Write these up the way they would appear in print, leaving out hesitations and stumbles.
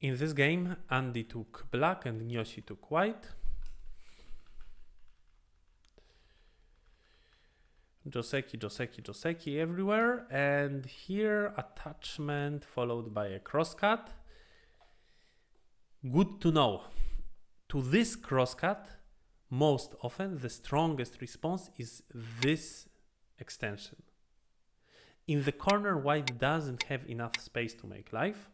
In this game, Andy took black and Nyoshi took white. Joseki everywhere. And here, attachment followed by a crosscut. Good to know. To this crosscut, most often the strongest response is this extension. In the corner, white doesn't have enough space to make life.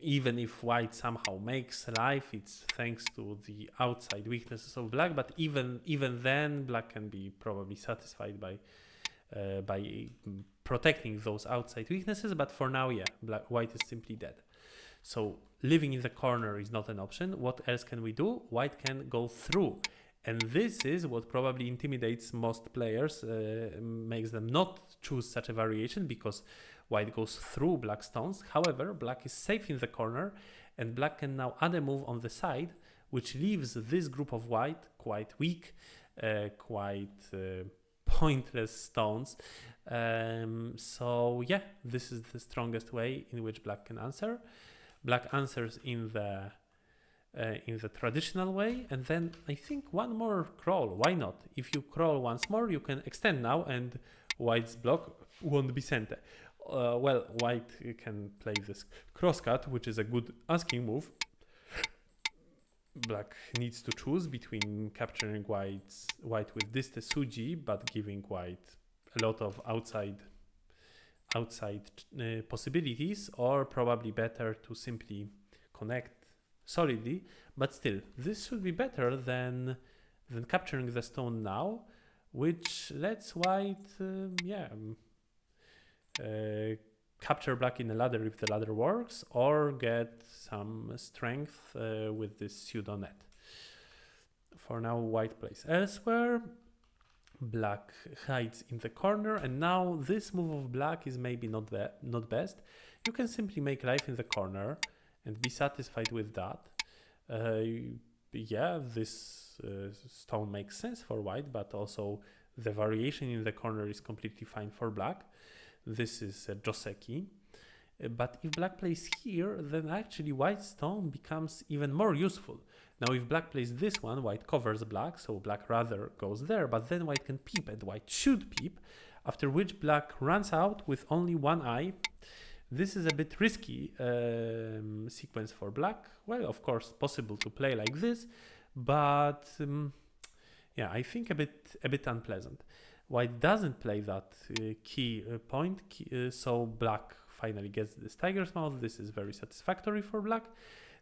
Even if white somehow makes life, it's thanks to the outside weaknesses of black. But even then, black can be probably satisfied by protecting those outside weaknesses. But for now, yeah, white is simply dead. So living in the corner is not an option. What else can we do? White can go through. And this is what probably intimidates most players, makes them not choose such a variation, because white goes through black stones. However, black is safe in the corner, and black can now add a move on the side, which leaves this group of white quite weak, pointless stones. So yeah, this is the strongest way in which black can answer. Black answers in the traditional way, and then I think one more crawl. Why not? If you crawl once more, you can extend now, and white's block won't be sent. Well, white can play this crosscut, which is a good asking move. Black needs to choose between capturing white with this Tesuji, but giving white a lot of outside possibilities, or probably better to simply connect solidly. But still, this should be better than capturing the stone now, which lets white capture black in a ladder if the ladder works, or get some strength with this pseudo net. For now, white plays elsewhere. Black hides in the corner, and now this move of black is maybe not best. You can simply make life in the corner and be satisfied with that. This stone makes sense for white, but also the variation in the corner is completely fine for black. This is a Joseki. But if black plays here, then actually white stone becomes even more useful. Now if black plays this one, white covers black, so black rather goes there, but then white can peep, and white should peep, after which black runs out with only one eye. This is a bit risky sequence for black. Well, of course, possible to play like this, but I think a bit unpleasant. White doesn't play that key point, so black finally gets this tiger's mouth. This is very satisfactory for black.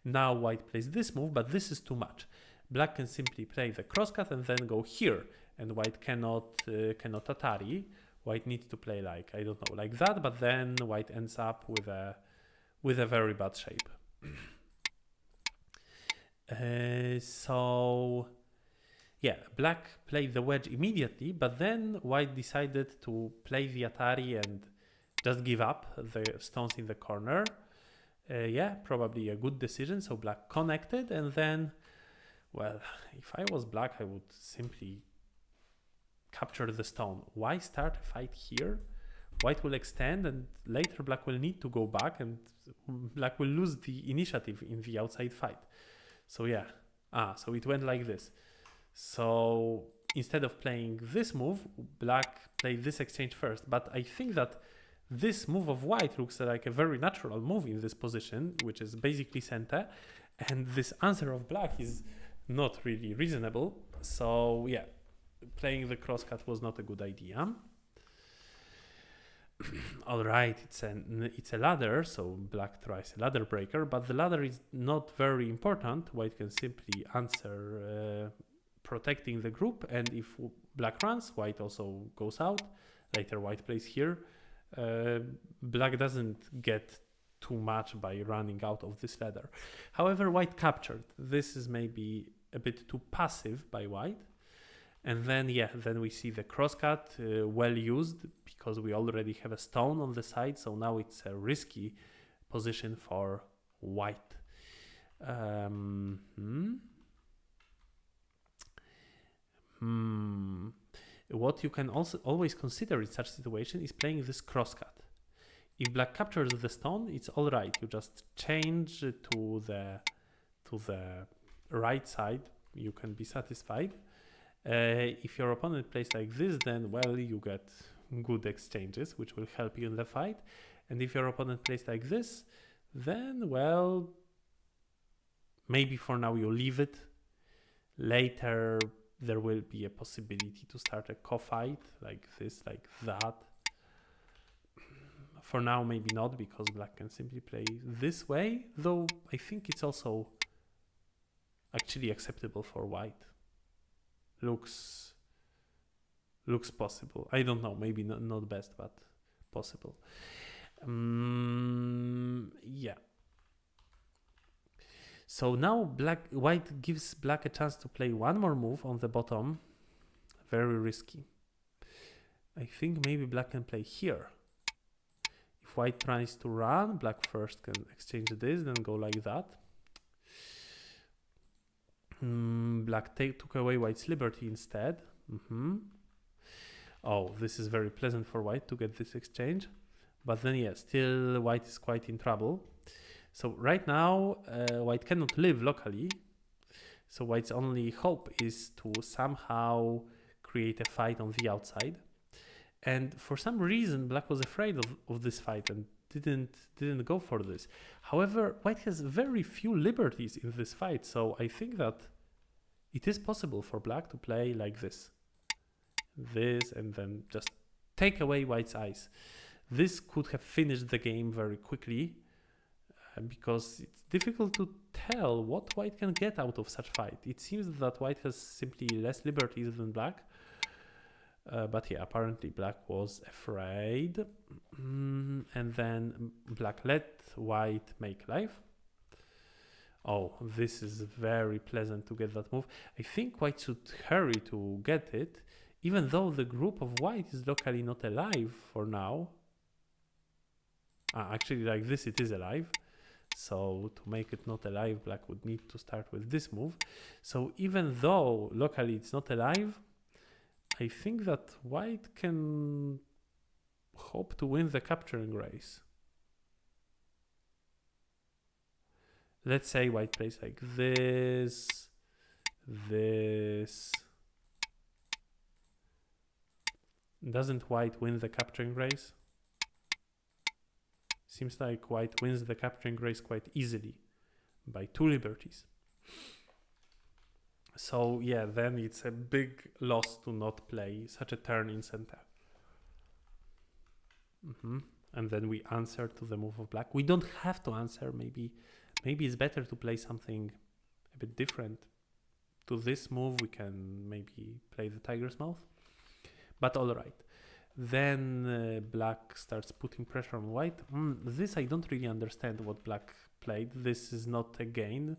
Now white plays this move, but this is too much. Black can simply play the crosscut and then go here, and white cannot Atari. White needs to play like that, but then white ends up with a very bad shape. Black played the wedge immediately, but then white decided to play the Atari and just give up the stones in the corner. Probably a good decision. So black connected, and then, well, if I was black, I would simply capture the stone. Why start a fight here? White will extend, and later black will need to go back, and black will lose the initiative in the outside fight. So so it went like this. So instead of playing this move, black played this exchange first. But I think that this move of white looks like a very natural move in this position, which is basically center, and this answer of black is not really reasonable. So playing the crosscut was not a good idea. All right, it's a ladder, so black tries a ladder breaker, but the ladder is not very important. White can simply answer protecting the group, and if black runs, white also goes out. Later white plays here. Black doesn't get too much by running out of this ladder. However, white captured. This is maybe a bit too passive by white. And then we see the crosscut well used, because we already have a stone on the side, so now it's a risky position for white. What you can also always consider in such situation is playing this crosscut. if black captures the stone, it's all right. You just change to the right side. You can be satisfied. If your opponent plays like this, then well, you get good exchanges, which will help you in the fight. And if your opponent plays like this, then well, maybe for now you leave it. Later there will be a possibility to start a co-fight like this, like that. For now, maybe not, because black can simply play this way, though I think it's also actually acceptable for white. Looks possible. I don't know, maybe not best, but possible. Yeah. So now white gives black a chance to play one more move on the bottom. Very risky. I think maybe black can play here. If white tries to run, black first can exchange this, then go like that. Black took away white's liberty instead. Oh, this is very pleasant for white to get this exchange. But then, yeah, still white is quite in trouble. So right now, white cannot live locally. So white's only hope is to somehow create a fight on the outside. And for some reason, black was afraid of this fight and didn't go for this. However, white has very few liberties in this fight, so I think that it is possible for black to play like this. This, and then just take away white's eyes. This could have finished the game very quickly, because it's difficult to tell what white can get out of such fight. It seems that white has simply less liberties than black. But yeah, apparently black was afraid. And then black let white make life. Oh, this is very pleasant to get that move. I think white should hurry to get it, even though the group of white is locally not alive for now. Actually, like this, it is alive. So to make it not alive, black would need to start with this move. So even though locally it's not alive, I think that white can hope to win the capturing race. Let's say white plays like this, this. Doesn't white win the capturing race? Seems like white wins the capturing race quite easily by 2 liberties. So yeah, then it's a big loss to not play such a turn in center. And then we answer to the move of black. We don't have to answer. Maybe it's better to play something a bit different. To this move, we can maybe play the tiger's mouth. But all right. Then black starts putting pressure on white. This I don't really understand what black played. This is not a gain.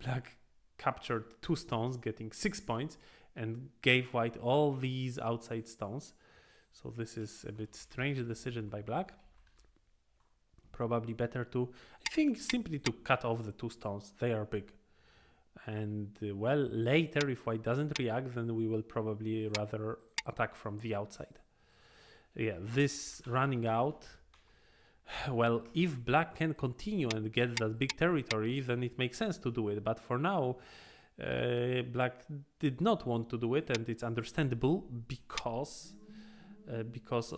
Black captured 2 stones, getting 6 points, and gave white all these outside stones. So this is a bit strange decision by black. Probably better to, I think, simply to cut off the 2 stones. They are big. And well, later, if white doesn't react, then we will probably rather attack from the outside. Yeah, this running out. Well, if black can continue and get that big territory, then it makes sense to do it. But for now, black did not want to do it, and it's understandable because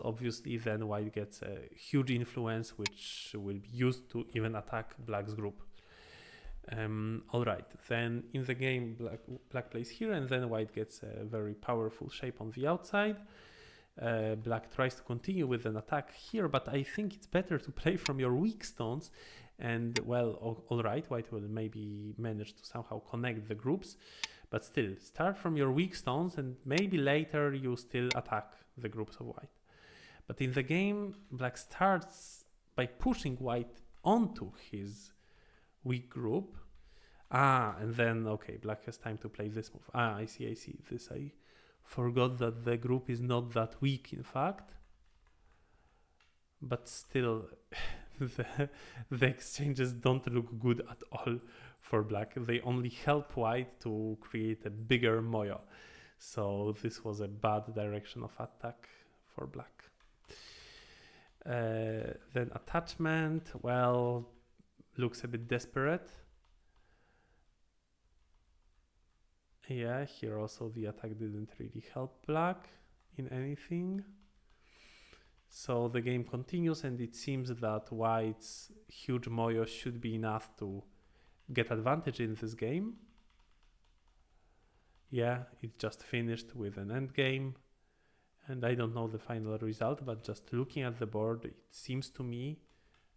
obviously then white gets a huge influence, which will be used to even attack black's group. All right, then in the game, black plays here, and then white gets a very powerful shape on the outside. Black tries to continue with an attack here, but I think it's better to play from your weak stones. And well, all right, white will maybe manage to somehow connect the groups, but still, start from your weak stones, and maybe later you still attack the groups of white. But in the game, black starts by pushing white onto his weak group. And then, okay, black has time to play this move. I see. This I forgot that the group is not that weak, in fact. But still, the exchanges don't look good at all for black. They only help white to create a bigger moyo. So this was a bad direction of attack for black. Then attachment, well, looks a bit desperate. Yeah, here also the attack didn't really help black in anything. So the game continues, and it seems that white's huge moyo should be enough to get advantage in this game. Yeah, it just finished with an endgame, and I don't know the final result, but just looking at the board, it seems to me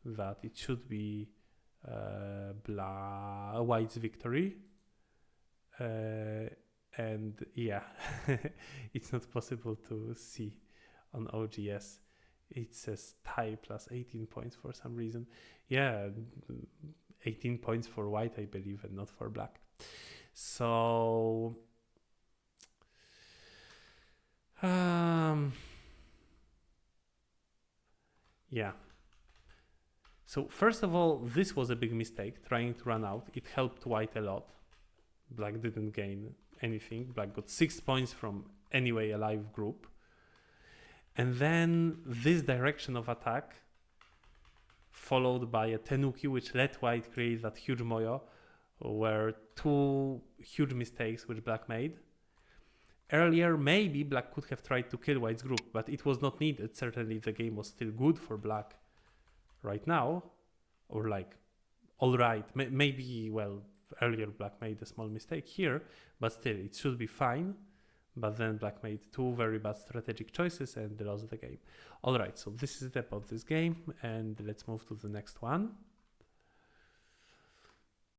that it should be white's victory. And yeah, it's not possible to see on OGS. It says tie plus 18 points for some reason. Yeah, 18 points for white, I believe, and not for black. So yeah. So first of all, this was a big mistake, trying to run out. It helped white a lot. Black didn't gain anything. Black got 6 points from anyway alive group. And then this direction of attack, followed by a tenuki, which let white create that huge moyo, were two huge mistakes which black made. Earlier, maybe black could have tried to kill white's group, but it was not needed. Certainly the game was still good for black right now, or like, all right, maybe, well, earlier black made a small mistake here, but still it should be fine. But then black made two very bad strategic choices and lost the game. All right, so this is it about this game, and let's move to the next one.